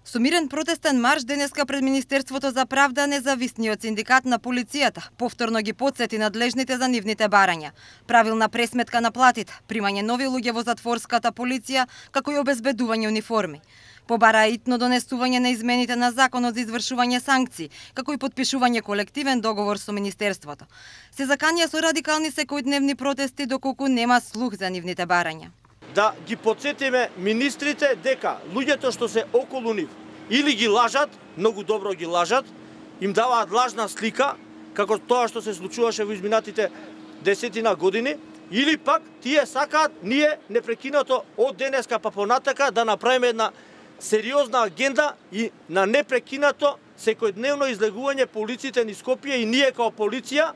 Со мирен протестен марш денеска пред Министерството за правда независниот синдикат на полицијата повторно ги потсети надлежните за нивните барања. Правилна пресметка на платите, примање нови луѓе во затворската полиција, како и обезбедување униформи. Побараа итно донесување на измените на законот за извршување санкции, како и подпишување колективен договор со Министерството. Се заканија со радикални секојдневни протести доколку нема слух за нивните барања. Да ги подсетиме министрите дека луѓето што се околу нив или ги лажат, многу добро ги лажат, им даваат лажна слика, како тоа што се случуваше во изминатите десетина години, или пак тие сакаат ние непрекинато од денеска па понатака да направиме една сериозна агенда и на непрекинато секојдневно излегување по улиците низ Скопје и ние како полиција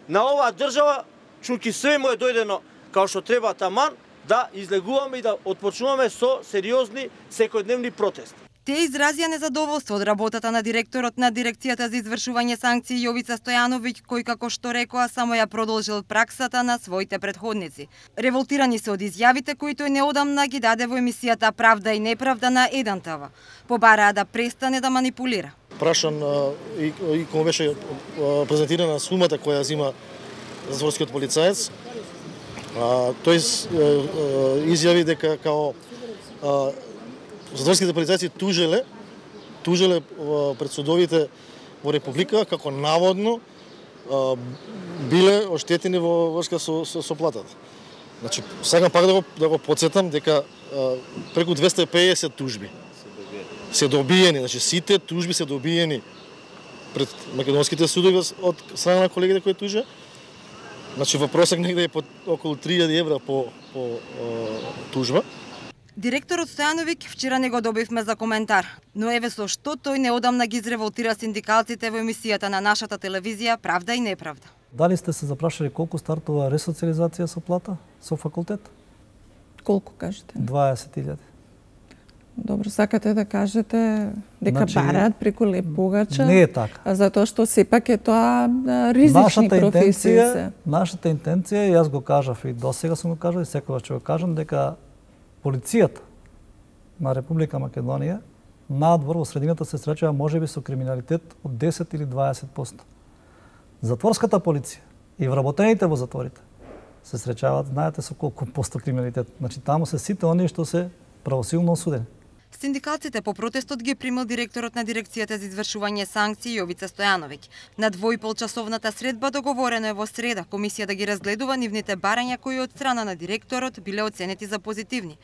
на оваа држава, чуки све му е дојдено како што треба таман, да излегуваме и да отпочнуваме со сериозни секојдневни протести. Тие изразија незадоволство од работата на директорот на Дирекцијата за извршување санкции Јовица Стојановиќ, кој како што рекоа само ја продолжил праксата на своите претходници. Револтирани се од изјавите кои тој неодамна ги даде во емисијата Правда и неправда на Еден ТВ. Побараа да престане да манипулира. Прашан и кога беше презентирана сумата која зима затворскиот полицаец, тој изјави дека као затворските полицајци тужеле пред судовите во Република како наводно биле оштетени во врска со платата. Значи, сакам пак да го потсетам дека преку 250 тужби се добиени, значи сите тужби се добиени пред македонските судови од страна на колегите кои тужа. Значи, во просек негде е околу 3000 евра по тужба. Директорот Стојановиќ вчера не го добивме за коментар, но еве со што тој неодамна ги изреволтира синдикалците во емисијата на нашата телевизија Правда и неправда. Дали сте се запрашали колку стартува ресоциализација со плата, со факултет? Колку кажете? 20.000. Добро, сакате да кажете дека бараат преку леп погача? Не е така. Затоа што сепак е тоа ризични професии. Нашата интенција, јас го кажав и досега сум го кажал и секогаш ќе го кажам, дека полицијата на Република Македонија надвор во средината се среќава можеби со криминалитет од 10 или 20%. Затворската полиција и вработените во затворите се среќаваат, знаете, со колку посто криминалитет. Значи таму се сите оние што се правосилно осудени. Синдикалците по протестот ги примил директорот на Дирекцијата за извршување санкции Јовица Стојановиќ. На 2,5-часовната средба договорено е во среда комисија да ги разгледува нивните барања кои од страна на директорот биле оценети за позитивни.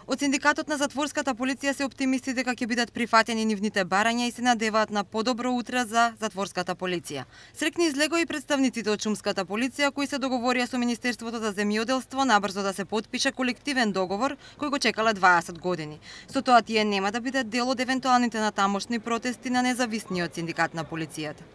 Од синдикатот на затворската полиција се оптимисти дека ќе бидат прифатени нивните барања и се надеваат на подобро утре за затворската полиција. Срекни излего и представниците од шумската полиција кои се договорија со Министерството за земјоделство набрзо да се потпише колективен договор кој го чекале 20 години. Со тоа тие нема да бидат дел од евентуалните натамошни протести на независниот синдикат на полицијата.